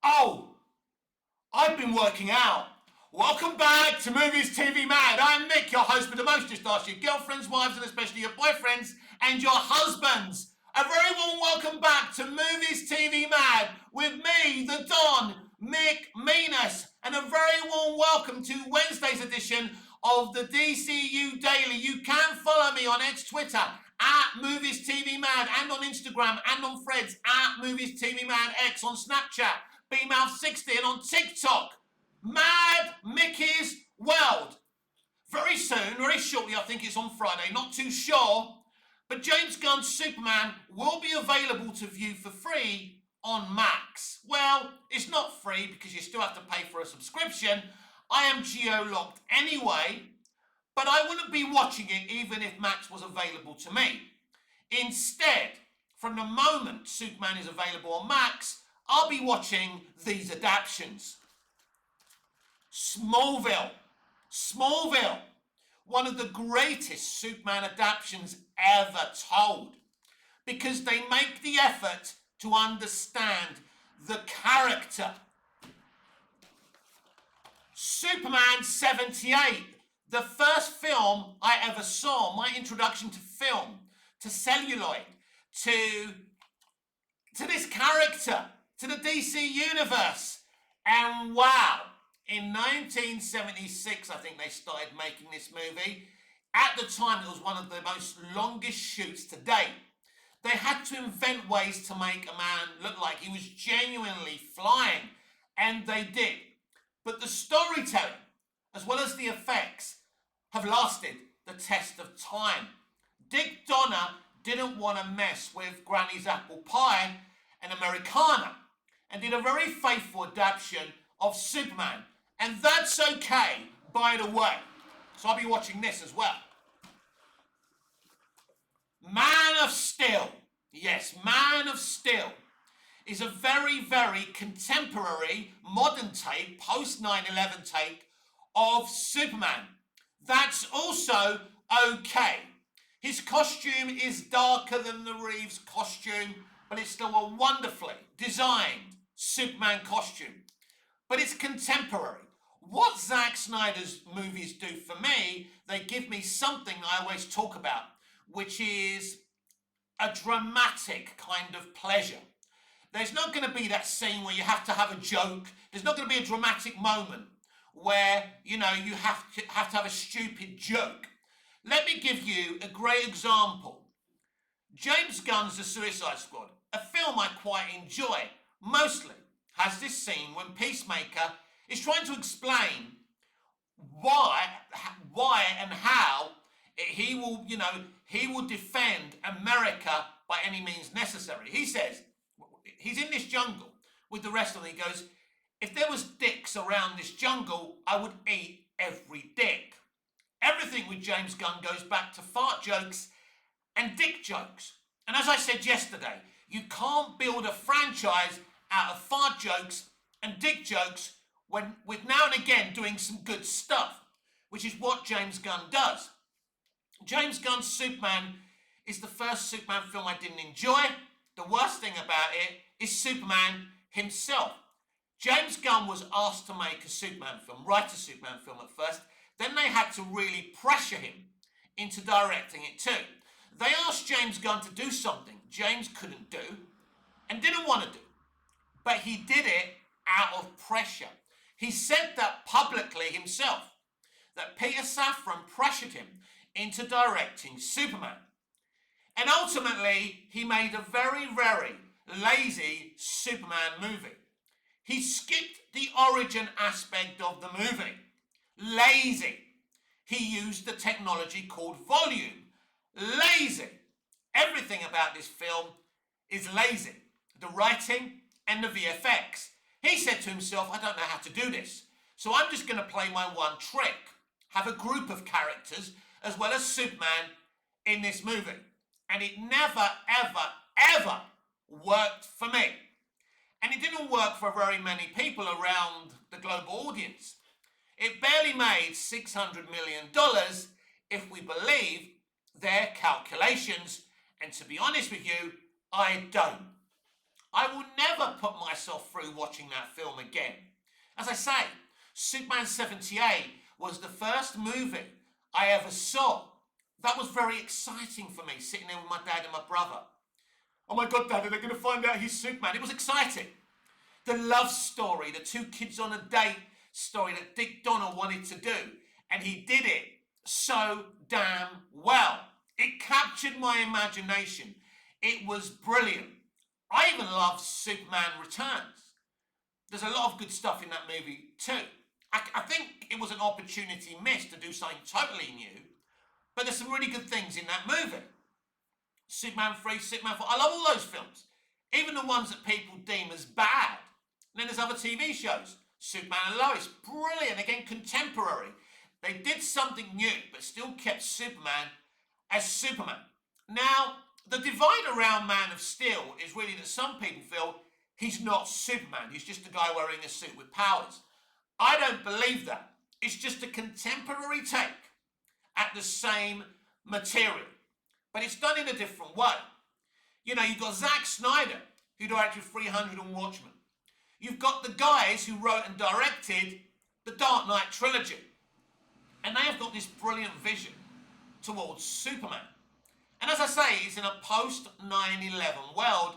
Oh, I've been working out. Welcome back to Movies TV Mad. I'm Nick, your host with the most. Just ask your girlfriends, wives, and especially your boyfriends and your husbands. A very warm welcome back to Movies TV Mad with me, the Don, Mick Meanus, and a very warm welcome to Wednesday's edition of the DCU Daily. You can follow me on X Twitter at Movies TV Mad and on Instagram and on Threads at Movies TV Mad X, on Snapchat BMouth60, and on TikTok Mad Mickey's World. Very soon, very shortly, I think it's on Friday, not too sure, but James Gunn's Superman will be available to view for free on Max. Well, it's not free because you still have to pay for a subscription. I am geo-logged anyway, but I wouldn't be watching it even if Max was available to me. Instead, from the moment Superman is available on Max, I'll be watching these adaptations. Smallville, one of the greatest Superman adaptations ever told, because they make the effort to understand the character. Superman 78, the first film I ever saw, my introduction to film, to celluloid, to this character, to the DC universe. And wow, in 1976, I think they started making this movie. At the time, it was one of the most longest shoots to date. They had to invent ways to make a man look like he was genuinely flying, and they did. But the storytelling, as well as the effects, have lasted the test of time. Dick Donner didn't want to mess with Granny's apple pie and Americana, and did a very faithful adaptation of Superman. And that's okay, by the way. So I'll be watching this as well. Man of Steel. Yes, Man of Steel is a very, very contemporary, modern take, post 9/11 take of Superman. That's also okay. His costume is darker than the Reeves costume, but it's still a wonderfully designed Superman costume. But it's contemporary. What Zack Snyder's movies do for me, they give me something I always talk about, which is a dramatic kind of pleasure. There's not going to be that scene where you have to have a joke. There's not going to be a dramatic moment where, you have to have a stupid joke. Let me give you a great example. James Gunn's The Suicide Squad, a film I quite enjoy, mostly, has this scene when Peacemaker is trying to explain why and how he will defend America by any means necessary. He says, he's in this jungle with the rest of them. He goes, if there was dicks around this jungle, I would eat every dick. Everything with James Gunn goes back to fart jokes and dick jokes. And as I said yesterday, you can't build a franchise out of fart jokes and dick jokes with now and again doing some good stuff, which is what James Gunn does. James Gunn's Superman is the first Superman film I didn't enjoy. The worst thing about it is Superman himself. James Gunn was asked to make a Superman film, write a Superman film at first. Then they had to really pressure him into directing it too. They asked James Gunn to do something James couldn't do and didn't want to do. But he did it out of pressure. He said that publicly himself, that Peter Safran pressured him into directing Superman. And ultimately, he made a very, very lazy Superman movie. He skipped the origin aspect of the movie. Lazy. He used the technology called volume. Lazy. Everything about this film is lazy. The writing and the VFX. He said to himself, I don't know how to do this, so I'm just going to play my one trick. Have a group of characters as well as Superman in this movie. And it never, ever, ever worked for me. And it didn't work for very many people around the global audience. It barely made $600 million if we believe their calculations. And to be honest with you, I don't. I will never put my myself through watching that film again. As I say, Superman 78 was the first movie I ever saw. That was very exciting for me, sitting there with my dad and my brother. Oh my God, Dad, are they going to find out he's Superman? It was exciting. The love story, the two kids on a date story that Dick Donner wanted to do. And he did it so damn well. It captured my imagination. It was brilliant. I even loved Superman Returns. There's a lot of good stuff in that movie too. I think it was an opportunity missed to do something totally new, but there's some really good things in that movie. Superman 3, Superman 4, I love all those films. Even the ones that people deem as bad. And then there's other TV shows. Superman and Lois, brilliant, again contemporary. They did something new, but still kept Superman as Superman. Now, the divide around Man of Steel is really that some people feel he's not Superman. He's just a guy wearing a suit with powers. I don't believe that. It's just a contemporary take at the same material, but it's done in a different way. You know, you've got Zack Snyder, who directed 300 and Watchmen. You've got the guys who wrote and directed the Dark Knight trilogy. And they have got this brilliant vision towards Superman. And as I say, it's in a post 9/11 world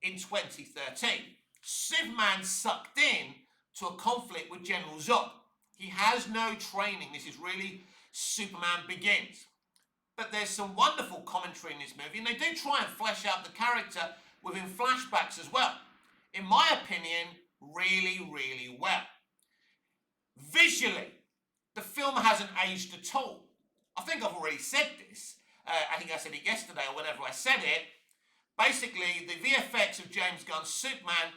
in 2013. Superman sucked in to a conflict with General Zod. He has no training. This is really Superman Begins. But there's some wonderful commentary in this movie, and they do try and flesh out the character within flashbacks as well. In my opinion, really, really well. Visually, the film hasn't aged at all. I think I've already said this. I think I said it yesterday or whenever I said it. Basically, the VFX of James Gunn's Superman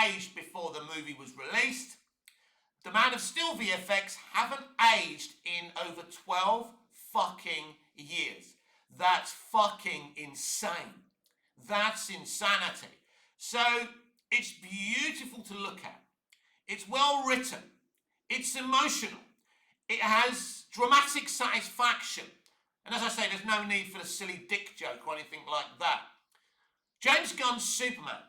aged before the movie was released. The Man of Steel VFX haven't aged in over 12 fucking years. That's fucking insane. That's insanity. So, it's beautiful to look at. It's well written. It's emotional. It has dramatic satisfaction. And as I say, there's no need for the silly dick joke or anything like that. James Gunn's Superman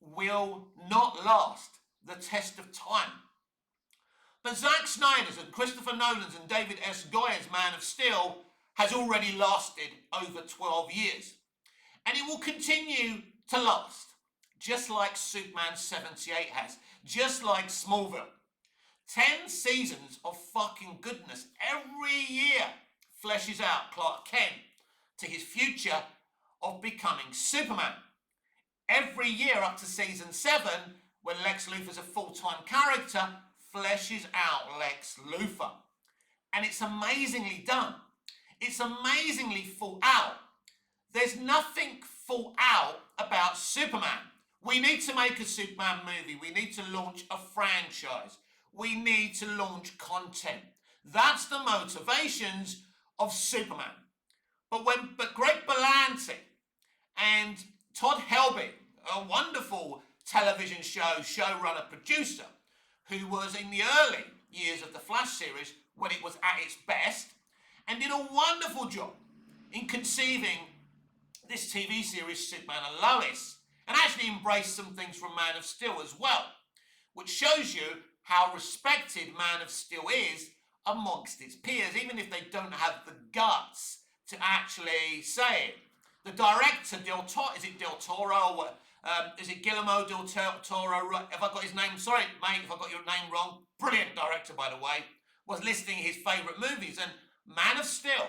will not last the test of time. But Zack Snyder's and Christopher Nolan's and David S. Goya's Man of Steel has already lasted over 12 years. And it will continue to last, just like Superman 78 has, just like Smallville. 10 seasons of fucking goodness every year fleshes out Clark Kent to his future of becoming Superman. Every year up to season 7, when Lex Luthor's a full-time character, fleshes out Lex Luthor. And it's amazingly done. It's amazingly thought out. There's nothing thought out about Superman. We need to make a Superman movie. We need to launch a franchise. We need to launch content. That's the motivations of Superman. But Greg Berlanti and Todd Helbig, a wonderful television show showrunner producer, who was in the early years of the Flash series when it was at its best, and did a wonderful job in conceiving this TV series Superman and Lois, and actually embraced some things from Man of Steel as well, which shows you how respected Man of Steel is amongst its peers, even if they don't have the guts to actually say it. The director, is it Del Toro, or is it Guillermo del Toro? Have I got his name? Sorry, mate, if I got your name wrong. Brilliant director, by the way. Was listing his favourite movies, and Man of Steel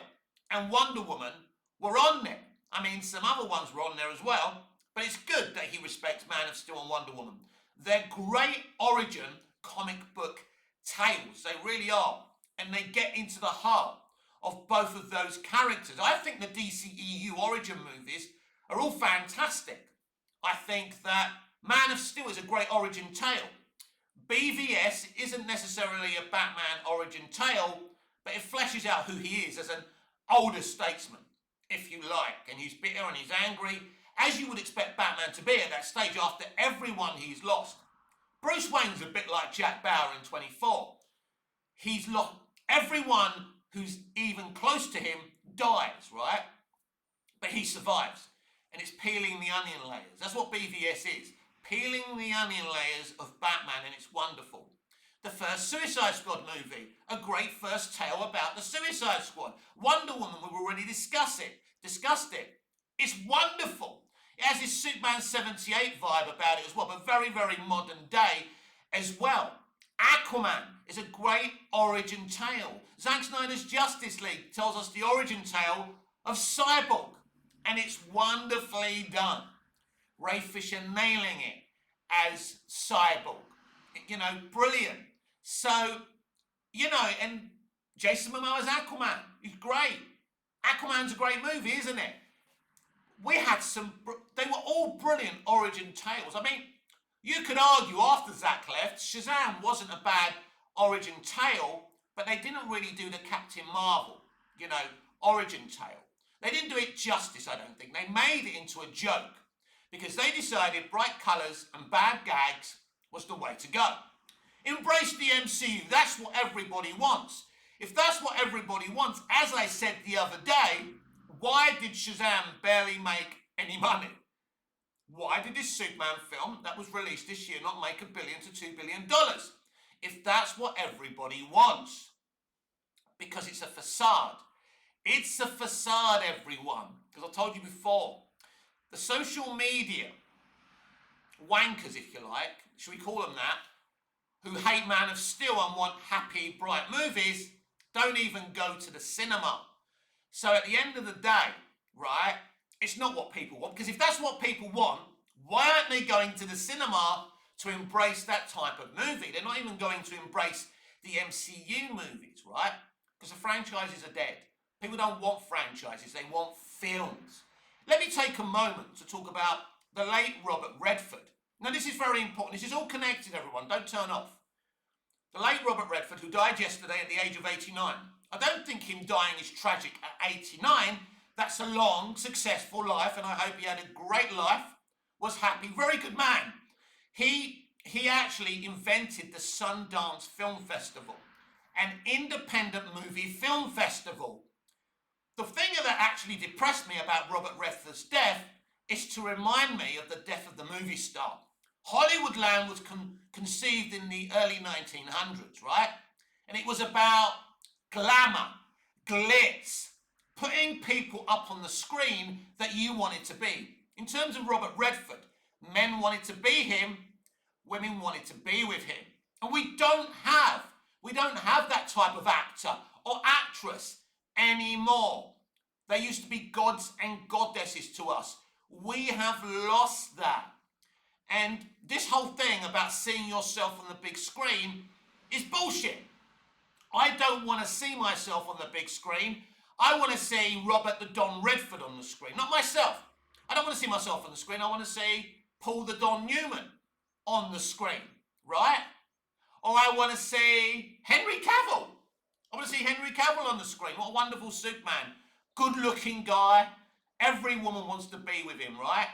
and Wonder Woman were on there. I mean, some other ones were on there as well, but it's good that he respects Man of Steel and Wonder Woman. They're great origin comic book tales. They really are. And they get into the heart of both of those characters. I think the DCEU origin movies are all fantastic. I think that Man of Steel is a great origin tale. BVS isn't necessarily a Batman origin tale, but it fleshes out who he is as an older statesman, if you like. And he's bitter and he's angry, as you would expect Batman to be at that stage after everyone he's lost. Bruce Wayne's a bit like Jack Bauer in 24. He's lost. Everyone who's even close to him dies, right? But he survives. And it's peeling the onion layers. That's what BVS is. peeling the onion layers of Batman, and it's wonderful. The first Suicide Squad movie, a great first tale about the Suicide Squad. Wonder Woman, we've already discussed it. It's wonderful. It has this Superman 78 vibe about it as well, but very, very modern day as well. Aquaman is a great origin tale. Zack Snyder's Justice League tells us the origin tale of Cyborg, and it's wonderfully done. Ray Fisher nailing it as Cyborg. Brilliant. So, and Jason Momoa's Aquaman. He's great. Aquaman's a great movie, isn't it? We had they were all brilliant origin tales. I mean, you could argue after Zack left, Shazam wasn't a bad origin tale, but they didn't really do the Captain Marvel, origin tale. They didn't do it justice, I don't think. They made it into a joke because they decided bright colours and bad gags was the way to go. Embrace the MCU. That's what everybody wants. If that's what everybody wants, as I said the other day, why did Shazam barely make any money? Why did this Superman film that was released this year not make $1 billion to $2 billion? If that's what everybody wants. Because it's a facade. It's a facade, everyone. Because I told you before, the social media wankers, if you like, should we call them that, who hate Man of Steel and want happy, bright movies, don't even go to the cinema. So at the end of the day, right, it's not what people want. Because if that's what people want, why aren't they going to the cinema to embrace that type of movie? They're not even going to embrace the MCU movies, right? Because the franchises are dead. People don't want franchises, they want films. Let me take a moment to talk about the late Robert Redford. Now this is very important. This is all connected, everyone. Don't turn off. The late Robert Redford, who died yesterday at the age of 89. I don't think him dying is tragic at 89. That's a long, successful life, and I hope he had a great life, was happy, very good man. He actually invented the Sundance Film Festival, an independent movie film festival. The thing that actually depressed me about Robert Redford's death is to remind me of the death of the movie star. Hollywoodland was conceived in the early 1900s, right? And it was about glamour, glitz, putting people up on the screen that you wanted to be. In terms of Robert Redford, men wanted to be him, women wanted to be with him. And we don't have that type of actor or actress anymore. They used to be gods and goddesses to us. We have lost that. And this whole thing about seeing yourself on the big screen is bullshit. I don't want to see myself on the big screen. I want to see Robert the Don Redford on the screen, not myself. I don't want to see myself on the screen. I want to see Paul the Don Newman on the screen, right? Or I want to see Henry Cavill. I want to see Henry Cavill on the screen. What a wonderful Superman. Good-looking guy. Every woman wants to be with him, right?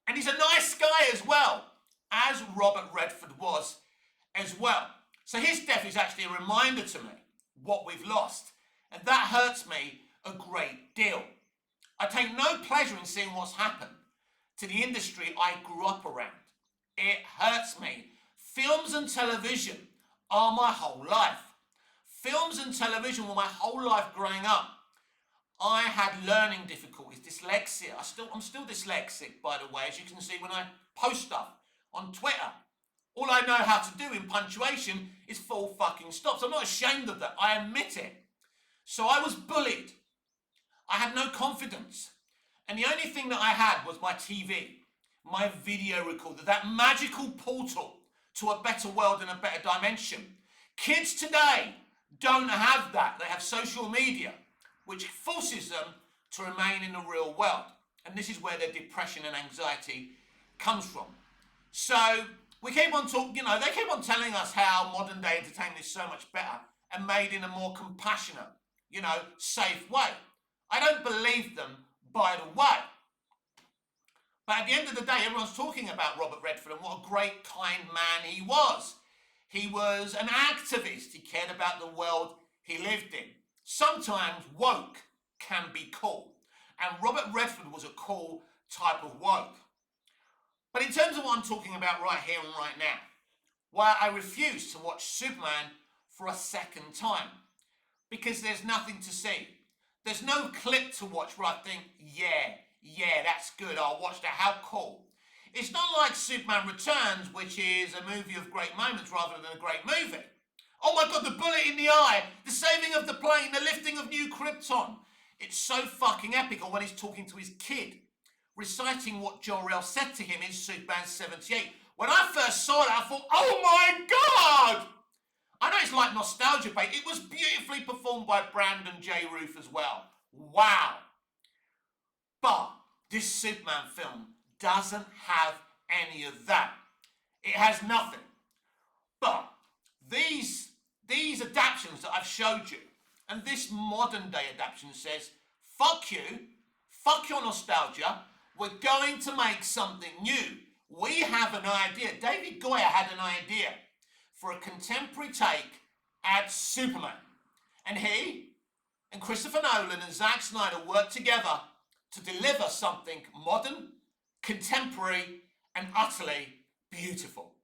And he's a nice guy as well, as Robert Redford was as well. So his death is actually a reminder to me what we've lost. And that hurts me a great deal. I take no pleasure in seeing what's happened to the industry I grew up around. It hurts me. Films and television are my whole life. Films and television were my whole life growing up. I had learning difficulties, dyslexia. I'm still dyslexic, by the way, as you can see when I post stuff on Twitter. All I know how to do in punctuation is full fucking stops. I'm not ashamed of that. I admit it. So I was bullied. I had no confidence. And the only thing that I had was my TV, my video recorder, that magical portal to a better world and a better dimension. Kids today don't have that. They have social media, which forces them to remain in the real world. And this is where their depression and anxiety comes from. So we keep on talking, they keep on telling us how modern day entertainment is so much better and made in a more compassionate, safe way. I don't believe them, by the way. But at the end of the day, everyone's talking about Robert Redford and what a great, kind man he was. He was an activist. He cared about the world he lived in. Sometimes woke can be cool. And Robert Redford was a cool type of woke. But in terms of what I'm talking about right here and right now, why I refuse to watch Superman for a second time, because there's nothing to see. There's no clip to watch where I think, yeah, that's good, I'll watch that, how cool. It's not like Superman Returns, which is a movie of great moments rather than a great movie. Oh my god, the bullet in the eye, the saving of the plane, the lifting of New Krypton. It's so fucking epic. Or when he's talking to his kid, reciting what Jor-El said to him in Superman 78. When I first saw that, I thought, oh my god! I know it's like nostalgia bait. It was beautifully performed by Brandon J. Roof as well. Wow. But this Superman film doesn't have any of that. It has nothing. But these adaptations that I've showed you, and this modern day adaptation says, fuck you, fuck your nostalgia, we're going to make something new. We have an idea. David Goyer had an idea for a contemporary take at Superman. And he and Christopher Nolan and Zack Snyder worked together to deliver something modern, contemporary, and utterly beautiful.